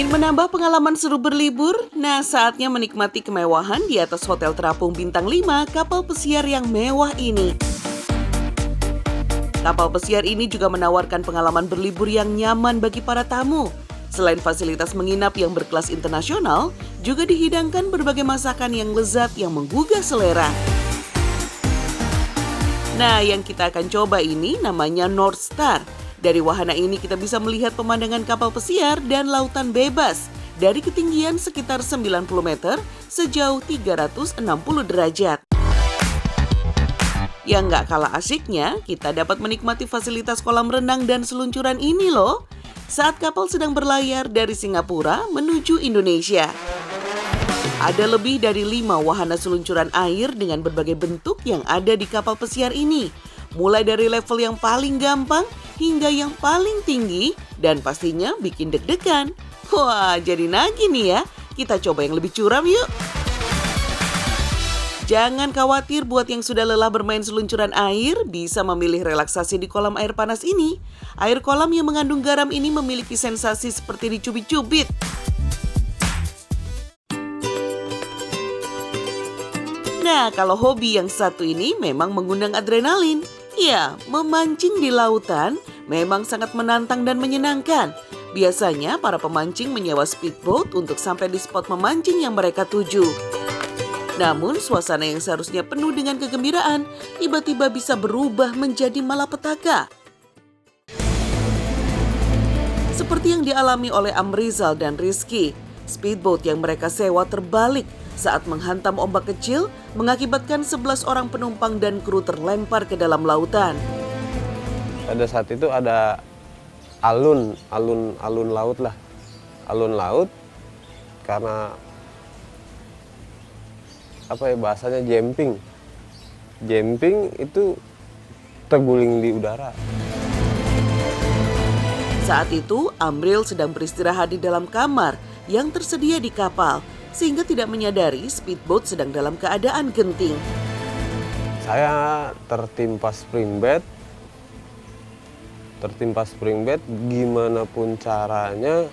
Ingin menambah pengalaman seru berlibur? Nah, saatnya menikmati kemewahan di atas hotel terapung bintang 5 kapal pesiar yang mewah ini. Kapal pesiar ini juga menawarkan pengalaman berlibur yang nyaman bagi para tamu. Selain fasilitas menginap yang berkelas internasional, juga dihidangkan berbagai masakan yang lezat yang menggugah selera. Nah, yang kita akan coba ini namanya North Star. Dari wahana ini kita bisa melihat pemandangan kapal pesiar dan lautan bebas dari ketinggian sekitar 90 meter sejauh 360 derajat. Yang nggak kalah asyiknya, kita dapat menikmati fasilitas kolam renang dan seluncuran ini loh, saat kapal sedang berlayar dari Singapura menuju Indonesia. Ada lebih dari 5 wahana seluncuran air dengan berbagai bentuk yang ada di kapal pesiar ini. Mulai dari level yang paling gampang hingga yang paling tinggi dan pastinya bikin deg-degan. Wah, jadi nagih nih ya. Kita coba yang lebih curam yuk. Jangan khawatir buat yang sudah lelah bermain seluncuran air, bisa memilih relaksasi di kolam air panas ini. Air kolam yang mengandung garam ini memiliki sensasi seperti dicubit-cubit. Nah, kalau hobi yang satu ini memang mengundang adrenalin. Ya, memancing di lautan memang sangat menantang dan menyenangkan. Biasanya para pemancing menyewa speedboat untuk sampai di spot memancing yang mereka tuju. Namun, suasana yang seharusnya penuh dengan kegembiraan tiba-tiba bisa berubah menjadi malapetaka. Seperti yang dialami oleh Amrizal dan Rizky, speedboat yang mereka sewa terbalik saat menghantam ombak kecil mengakibatkan 11 orang penumpang dan kru terlempar ke dalam lautan. Pada saat itu ada alun laut lah. Alun laut karena bahasanya jumping. Jumping itu terguling di udara. Saat itu, Amril sedang beristirahat di dalam kamar yang tersedia di kapal, sehingga tidak menyadari speedboat sedang dalam keadaan genting. Saya tertimpa spring bed, gimana pun caranya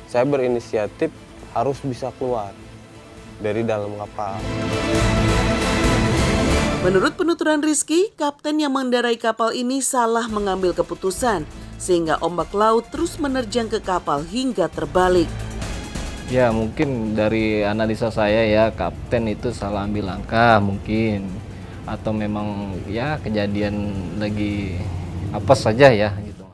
saya berinisiatif harus bisa keluar dari dalam kapal. Menurut penuturan Rizky, kapten yang mengendarai kapal ini salah mengambil keputusan, sehingga ombak laut terus menerjang ke kapal hingga terbalik. Ya mungkin dari analisa saya ya, kapten itu salah ambil langkah mungkin. Atau memang ya kejadian lagi apa saja ya gitu.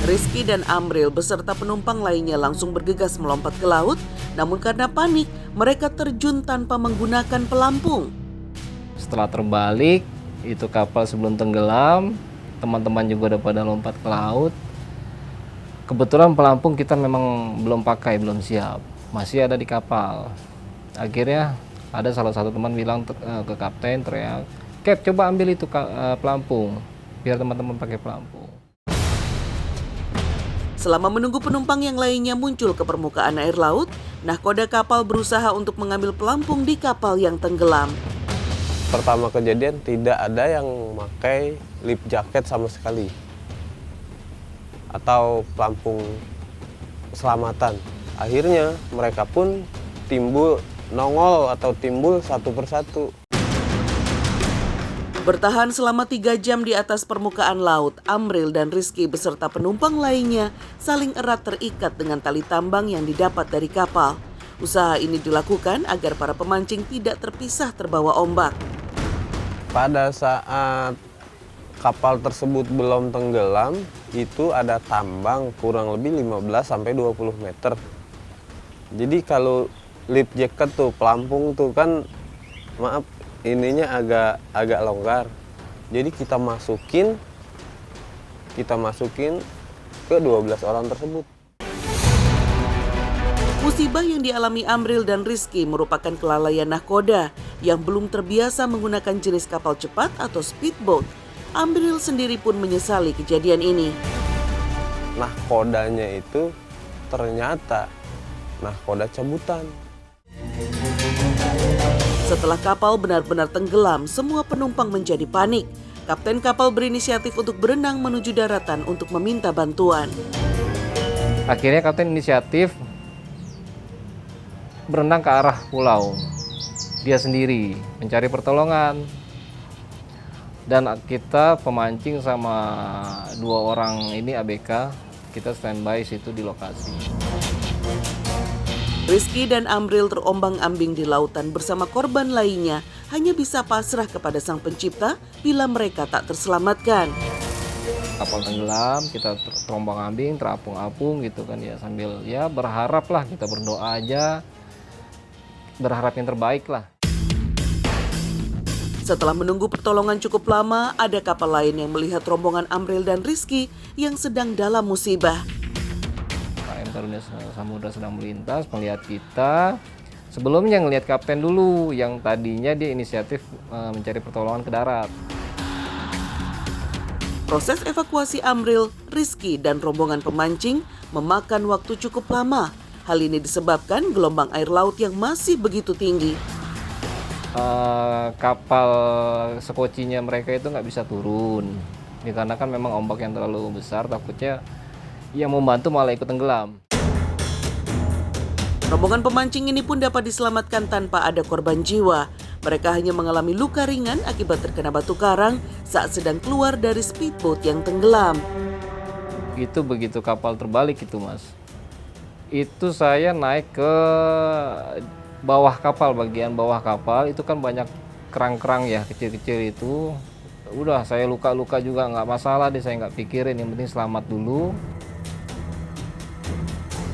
Rizky dan Amril beserta penumpang lainnya langsung bergegas melompat ke laut, namun karena panik, mereka terjun tanpa menggunakan pelampung. Setelah terbalik, itu kapal sebelum tenggelam, teman-teman juga udah pada lompat ke laut. Kebetulan pelampung kita memang belum pakai, belum siap. Masih ada di kapal. Akhirnya ada salah satu teman bilang ke kapten, teriak, "Cap, coba ambil itu pelampung, biar teman-teman pakai pelampung." Selama menunggu penumpang yang lainnya muncul ke permukaan air laut, nahkoda kapal berusaha untuk mengambil pelampung di kapal yang tenggelam. Pertama kejadian tidak ada yang memakai lip jacket sama sekali. Atau pelampung keselamatan. Akhirnya mereka pun nongol satu persatu. Bertahan selama 3 jam di atas permukaan laut, Amril dan Rizky beserta penumpang lainnya saling erat terikat dengan tali tambang yang didapat dari kapal. Usaha ini dilakukan agar para pemancing tidak terpisah terbawa ombak. Pada saat kapal tersebut belum tenggelam, itu ada tambang kurang lebih 15-20 meter. Jadi kalau lip jacket tuh, pelampung tuh kan, ininya agak longgar. Jadi kita masukin ke 12 orang tersebut. Musibah yang dialami Amril dan Rizky merupakan kelalaian nahkoda yang belum terbiasa menggunakan jenis kapal cepat atau speedboat. Amril sendiri pun menyesali kejadian ini. Nahkodanya itu ternyata nahkoda cabutan. Setelah kapal benar-benar tenggelam, semua penumpang menjadi panik. Kapten kapal berinisiatif untuk berenang menuju daratan untuk meminta bantuan. Akhirnya kapten inisiatif berenang ke arah pulau. Dia sendiri mencari pertolongan. Dan kita pemancing sama 2 orang ini ABK, kita standby situ di lokasi. Rizky dan Amril terombang-ambing di lautan bersama korban lainnya hanya bisa pasrah kepada Sang Pencipta bila mereka tak terselamatkan. Kapal tenggelam, kita terombang-ambing, terapung-apung gitu kan ya, sambil ya berharap lah, kita berdoa aja, berharap yang terbaik lah. Setelah menunggu pertolongan cukup lama, ada kapal lain yang melihat rombongan Amril dan Rizky yang sedang dalam musibah. KM Taruna Samudra sedang melintas, melihat kita. Sebelumnya ngelihat kapten dulu, yang tadinya dia inisiatif mencari pertolongan ke darat. Proses evakuasi Amril, Rizky, dan rombongan pemancing memakan waktu cukup lama. Hal ini disebabkan gelombang air laut yang masih begitu tinggi. Kapal sekocinya mereka itu nggak bisa turun, dikarenakan memang ombak yang terlalu besar, takutnya yang membantu malah ikut tenggelam. Rombongan pemancing ini pun dapat diselamatkan tanpa ada korban jiwa. Mereka hanya mengalami luka ringan akibat terkena batu karang saat sedang keluar dari speedboat yang tenggelam. Itu begitu kapal terbalik itu Mas, itu saya naik ke bawah kapal, bagian bawah kapal itu kan banyak kerang-kerang ya, kecil-kecil itu. Udah saya luka-luka juga nggak masalah deh, saya nggak pikirin, yang penting selamat dulu.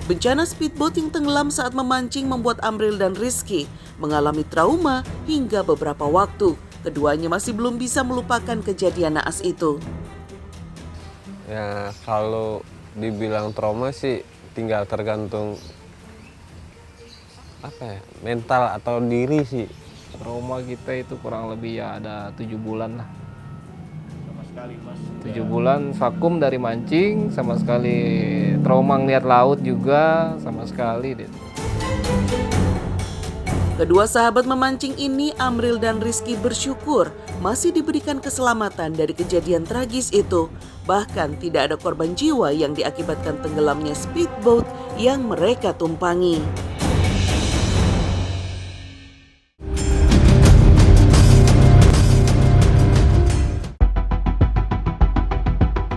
Bencana speedboat yang tenggelam saat memancing membuat Amril dan Rizky mengalami trauma hingga beberapa waktu. Keduanya masih belum bisa melupakan kejadian naas itu. Ya kalau dibilang trauma sih tinggal tergantung mental atau diri sih. Trauma kita itu kurang lebih ya ada 7 bulan lah. 7 bulan vakum dari mancing, sama sekali trauma ngeliat laut juga, sama sekali deh. Kedua sahabat memancing ini, Amril dan Rizky, bersyukur masih diberikan keselamatan dari kejadian tragis itu. Bahkan tidak ada korban jiwa yang diakibatkan tenggelamnya speedboat yang mereka tumpangi.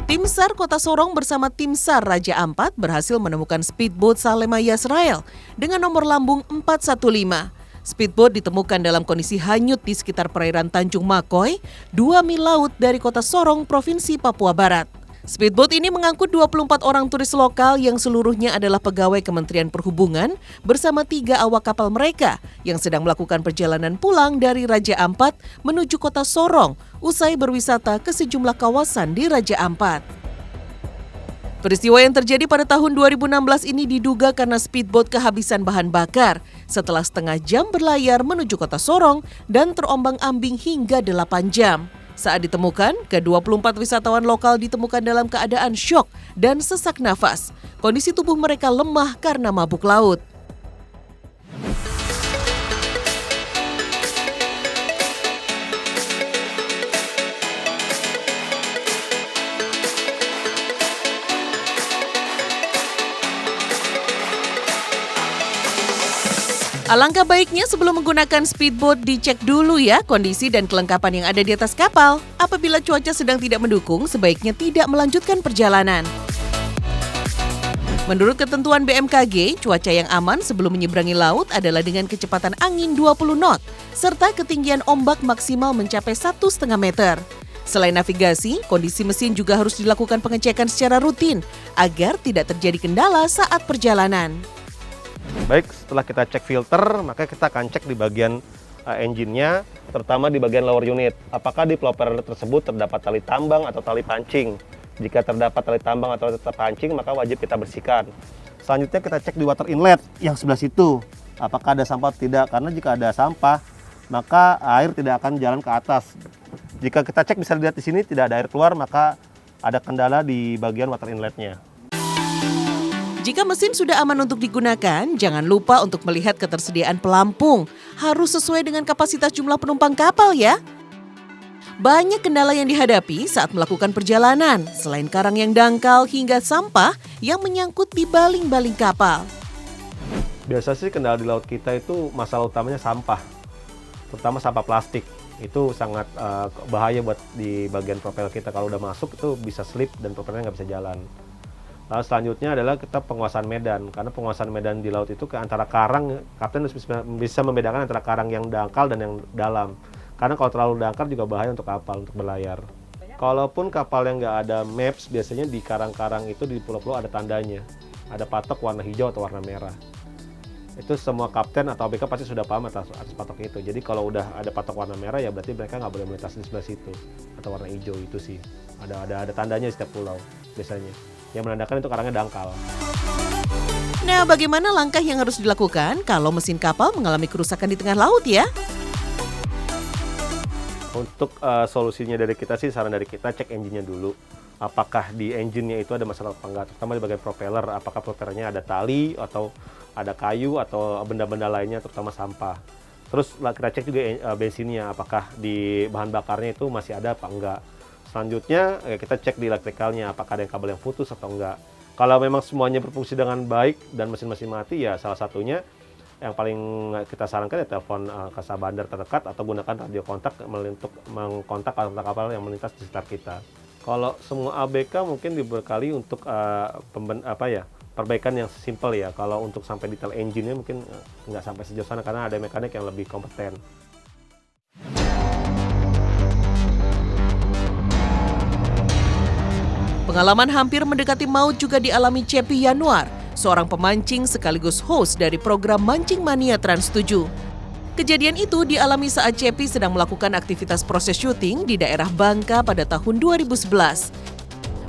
Tim SAR Kota Sorong bersama tim SAR Raja Ampat berhasil menemukan speedboat Salema Yasrael dengan nomor lambung 415. Speedboat ditemukan dalam kondisi hanyut di sekitar perairan Tanjung Makoy, 2 mil laut dari Kota Sorong, Provinsi Papua Barat. Speedboat ini mengangkut 24 orang turis lokal yang seluruhnya adalah pegawai Kementerian Perhubungan bersama 3 awak kapal mereka yang sedang melakukan perjalanan pulang dari Raja Ampat menuju Kota Sorong usai berwisata ke sejumlah kawasan di Raja Ampat. Peristiwa yang terjadi pada tahun 2016 ini diduga karena speedboat kehabisan bahan bakar setelah setengah jam berlayar menuju Kota Sorong dan terombang-ambing hingga 8 jam. Saat ditemukan, ke-24 wisatawan lokal ditemukan dalam keadaan syok dan sesak nafas. Kondisi tubuh mereka lemah karena mabuk laut. Alangkah baiknya sebelum menggunakan speedboat dicek dulu ya kondisi dan kelengkapan yang ada di atas kapal. Apabila cuaca sedang tidak mendukung, sebaiknya tidak melanjutkan perjalanan. Menurut ketentuan BMKG, cuaca yang aman sebelum menyeberangi laut adalah dengan kecepatan angin 20 knot, serta ketinggian ombak maksimal mencapai 1,5 meter. Selain navigasi, kondisi mesin juga harus dilakukan pengecekan secara rutin agar tidak terjadi kendala saat perjalanan. Baik, setelah kita cek filter, maka kita akan cek di bagian engine-nya, terutama di bagian lower unit. Apakah di propeller tersebut terdapat tali tambang atau tali pancing? Jika terdapat tali tambang atau tali pancing, maka wajib kita bersihkan. Selanjutnya kita cek di water inlet yang sebelah situ. Apakah ada sampah atau tidak? Karena jika ada sampah, maka air tidak akan jalan ke atas. Jika kita cek bisa dilihat di sini tidak ada air keluar, maka ada kendala di bagian water inlet-nya. Jika mesin sudah aman untuk digunakan, jangan lupa untuk melihat ketersediaan pelampung. Harus sesuai dengan kapasitas jumlah penumpang kapal ya. Banyak kendala yang dihadapi saat melakukan perjalanan, selain karang yang dangkal hingga sampah yang menyangkut di baling-baling kapal. Biasa sih kendala di laut kita itu masalah utamanya sampah, terutama sampah plastik. Itu sangat bahaya buat di bagian propel kita. Kalau udah masuk itu bisa slip dan propelnya nggak bisa jalan. Lalu selanjutnya adalah kita penguasaan medan, karena penguasaan medan di laut itu ke antara karang, kapten harus bisa membedakan antara karang yang dangkal dan yang dalam. Karena kalau terlalu dangkal juga bahaya untuk kapal, untuk berlayar. Kalaupun kapal yang nggak ada maps, biasanya di karang-karang itu di pulau-pulau ada tandanya. Ada patok warna hijau atau warna merah. Itu semua kapten atau ABK pasti sudah paham atas patok itu. Jadi kalau udah ada patok warna merah ya berarti mereka nggak boleh melintas di sebelah situ. Atau warna hijau itu sih. Ada tandanya di setiap pulau biasanya. Yang menandakan itu karangnya dangkal. Nah, bagaimana langkah yang harus dilakukan kalau mesin kapal mengalami kerusakan di tengah laut ya? Untuk solusinya dari kita sih, saran dari kita cek engine-nya dulu. Apakah di engine-nya itu ada masalah apa enggak, terutama di bagian propeller. Apakah propellernya ada tali atau ada kayu atau benda-benda lainnya, terutama sampah. Terus kita cek juga bensinnya, apakah di bahan bakarnya itu masih ada apa enggak. Selanjutnya kita cek di elektrikalnya, apakah ada kabel yang putus atau enggak. Kalau memang semuanya berfungsi dengan baik dan mesin-mesin mati, ya salah satunya yang paling kita sarankan ya telepon kasar bandar terdekat atau gunakan radio kontak untuk mengkontak kapal yang melintas di sekitar kita. Kalau semua ABK mungkin dibekali untuk perbaikan yang simpel ya. Kalau untuk sampai detail engine-nya mungkin nggak sampai sejauh sana karena ada mekanik yang lebih kompeten. Pengalaman hampir mendekati maut juga dialami Cepi Yanuar, seorang pemancing sekaligus host dari program Mancing Mania Trans 7. Kejadian itu dialami saat Cepi sedang melakukan aktivitas proses syuting di daerah Bangka pada tahun 2011.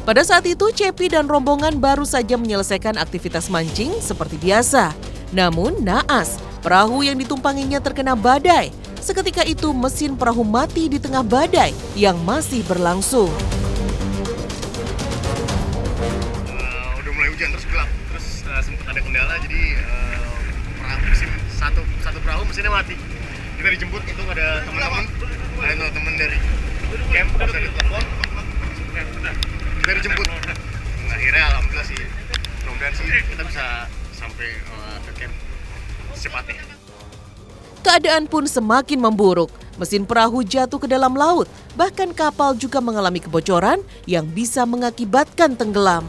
Pada saat itu, Cepi dan rombongan baru saja menyelesaikan aktivitas mancing seperti biasa. Namun, naas, perahu yang ditumpanginya terkena badai. Seketika itu, mesin perahu mati di tengah badai yang masih berlangsung. Udah mulai hujan terus gelap, terus sempat ada kendala, jadi mesin satu perahu mesinnya mati. Kita dijemput, itu ada teman dari camp, bisa ditelepon, kita dijemput. Akhirnya alhamdulillah sih, mudah-mudahan sih kita bisa sampai ke camp secepatnya. Keadaan pun semakin memburuk. Mesin perahu jatuh ke dalam laut, bahkan kapal juga mengalami kebocoran yang bisa mengakibatkan tenggelam.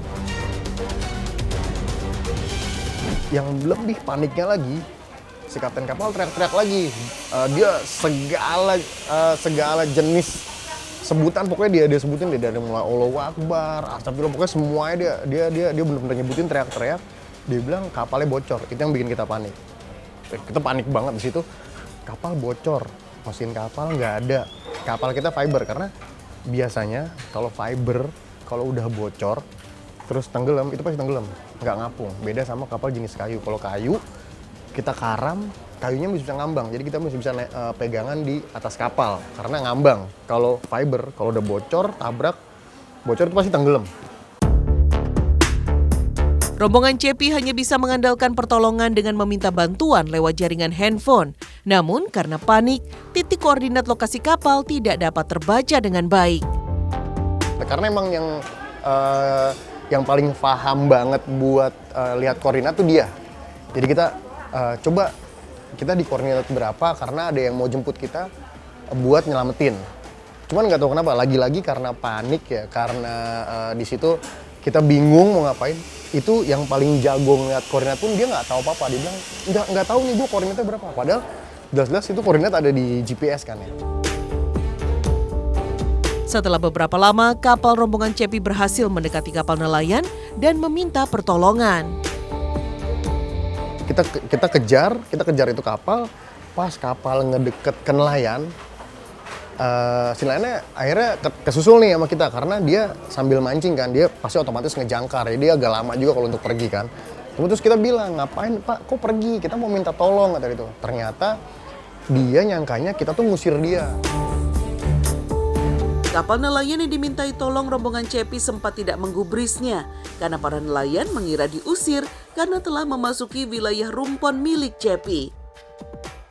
Yang lebih paniknya lagi, si kapten kapal teriak-teriak lagi. Dia segala jenis sebutan pokoknya dia sebutin, dia dari mulai Allahu Akbar, astagfirullah, pokoknya semuanya dia benar-benar nyebutin, teriak-teriak. Dia bilang kapalnya bocor. Itu yang bikin kita panik. Kita panik banget di situ. Kapal bocor, mesin kapal nggak ada. Kapal kita fiber karena biasanya kalau fiber kalau udah bocor terus tenggelam itu pasti tenggelam, nggak ngapung. Beda sama kapal jenis kayu. Kalau kayu kita karam, kayunya bisa ngambang. Jadi kita bisa pegangan di atas kapal karena ngambang. Kalau fiber kalau udah bocor, tabrak, bocor itu pasti tenggelam. Rombongan Cepi hanya bisa mengandalkan pertolongan dengan meminta bantuan lewat jaringan handphone. Namun karena panik, titik koordinat lokasi kapal tidak dapat terbaca dengan baik. Karena emang yang paling paham banget buat lihat koordinat tuh dia. Jadi kita coba kita di koordinat berapa karena ada yang mau jemput kita buat nyelamatin. Cuman nggak tahu kenapa, lagi-lagi karena panik ya, karena di situ kita bingung mau ngapain. Itu yang paling jago ngeliat koordinat pun dia nggak tahu apa-apa. Dia bilang nggak tahu nih gue koordinatnya berapa. Padahal jelas-jelas itu koordinat ada di GPS kan ya. Setelah beberapa lama, kapal rombongan Cepi berhasil mendekati kapal nelayan dan meminta pertolongan. Kita kejar itu kapal. Pas kapal ngedeket ke nelayan, si nelayannya akhirnya kesusul nih sama kita karena dia sambil mancing kan, dia pasti otomatis ngejangkar. Jadi dia agak lama juga kalau untuk pergi kan. Terus kita bilang, ngapain Pak, kok pergi? Kita mau minta tolong kata itu. Ternyata dia nyangkanya kita tuh ngusir dia. Kapal nelayan yang dimintai tolong rombongan Cepi sempat tidak menggubrisnya karena para nelayan mengira diusir karena telah memasuki wilayah rumpon milik Cepi.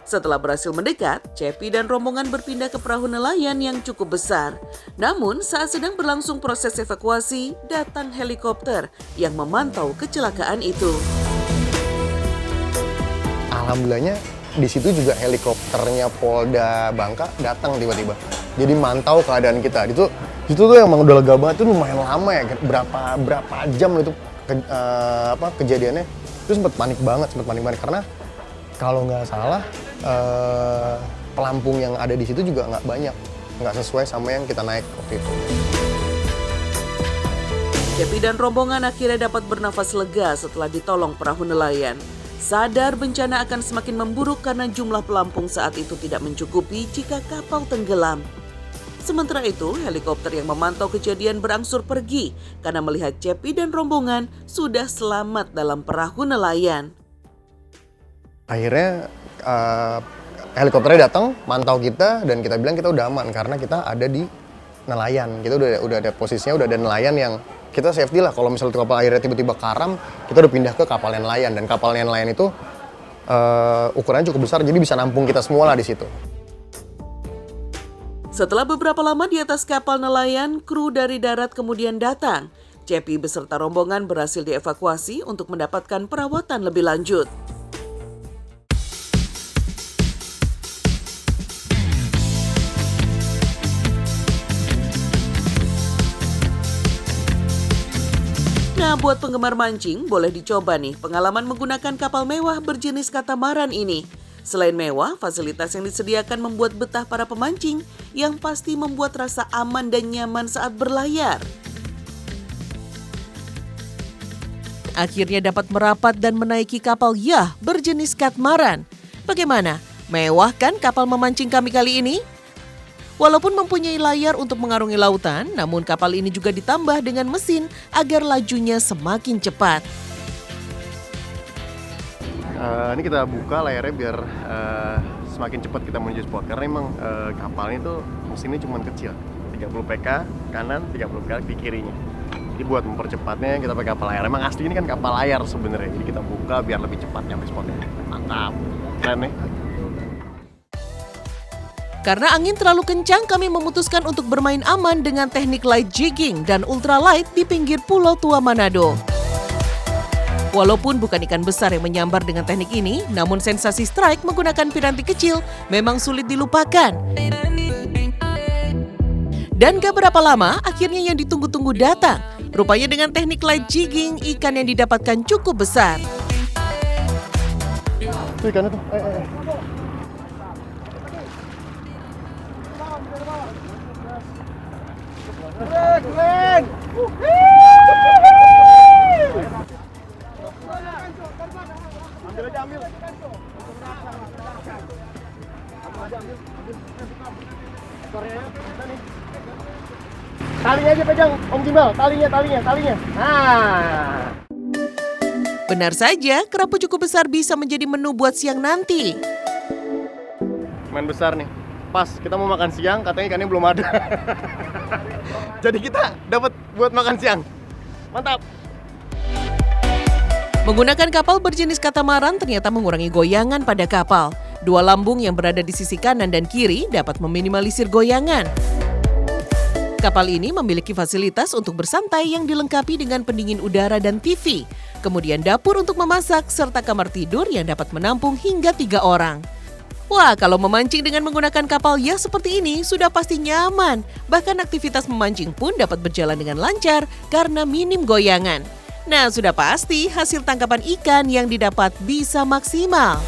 Setelah berhasil mendekat, Cepi dan rombongan berpindah ke perahu nelayan yang cukup besar. Namun saat sedang berlangsung proses evakuasi, datang helikopter yang memantau kecelakaan itu. Alhamdulillahnya di situ juga helikopternya Polda Bangka datang tiba-tiba. Jadi mantau keadaan kita. Itu tuh emang udah lega banget, itu lumayan lama ya, berapa jam itu kejadiannya. Itu sempat panik banget karena kalau nggak salah pelampung yang ada di situ juga nggak banyak, nggak sesuai sama yang kita naik waktu itu. Cepi dan rombongan akhirnya dapat bernafas lega setelah ditolong perahu nelayan. Sadar bencana akan semakin memburuk karena jumlah pelampung saat itu tidak mencukupi jika kapal tenggelam. Sementara itu, helikopter yang memantau kejadian berangsur pergi karena melihat Cepi dan rombongan sudah selamat dalam perahu nelayan. Akhirnya helikopternya datang, mantau kita, dan kita bilang kita udah aman karena kita ada di nelayan. Kita udah ada posisinya, udah ada nelayan yang kita safety lah. Kalau misalnya kapal airnya tiba-tiba karam, kita udah pindah ke kapal nelayan, dan kapal nelayan itu ukurannya cukup besar, jadi bisa nampung kita semua lah di situ. Setelah beberapa lama di atas kapal nelayan, kru dari darat kemudian datang. Cepi beserta rombongan berhasil dievakuasi untuk mendapatkan perawatan lebih lanjut. Nah, buat penggemar mancing, boleh dicoba nih pengalaman menggunakan kapal mewah berjenis katamaran ini. Selain mewah, fasilitas yang disediakan membuat betah para pemancing yang pasti membuat rasa aman dan nyaman saat berlayar. Akhirnya dapat merapat dan menaiki kapal yah berjenis katamaran. Bagaimana? Mewah kan kapal memancing kami kali ini? Walaupun mempunyai layar untuk mengarungi lautan, namun kapal ini juga ditambah dengan mesin agar lajunya semakin cepat. Ini kita buka layarnya biar semakin cepat kita menuju spot, karena emang kapalnya itu mesinnya cuma kecil, 30 pk kanan, 30 pk di kirinya. Jadi buat mempercepatnya kita pakai kapal layar. Emang asli ini kan kapal layar sebenarnya, jadi kita buka biar lebih cepat nyampe spotnya. Mantap, keren nih. Karena angin terlalu kencang, kami memutuskan untuk bermain aman dengan teknik light jigging dan ultralight di pinggir Pulau Tua Manado. Walaupun bukan ikan besar yang menyambar dengan teknik ini, namun sensasi strike menggunakan piranti kecil memang sulit dilupakan. Dan gak berapa lama, akhirnya yang ditunggu-tunggu datang. Rupanya dengan teknik light jigging, ikan yang didapatkan cukup besar. Tuh ikannya tuh, Keren. Ambil aja, ambil. Talinya aja pegang, Om Jimbal. Talinya. Nah. Benar saja, kerapu cukup besar bisa menjadi menu buat siang nanti. Main besar nih. Pas kita mau makan siang, katanya ikannya belum ada. Jadi kita dapat buat makan siang. Mantap. Menggunakan kapal berjenis katamaran ternyata mengurangi goyangan pada kapal. Dua lambung yang berada di sisi kanan dan kiri dapat meminimalisir goyangan. Kapal ini memiliki fasilitas untuk bersantai yang dilengkapi dengan pendingin udara dan TV. Kemudian dapur untuk memasak serta kamar tidur yang dapat menampung hingga 3 orang. Wah, kalau memancing dengan menggunakan kapal yah seperti ini sudah pasti nyaman. Bahkan aktivitas memancing pun dapat berjalan dengan lancar karena minim goyangan. Nah, sudah pasti hasil tangkapan ikan yang didapat bisa maksimal.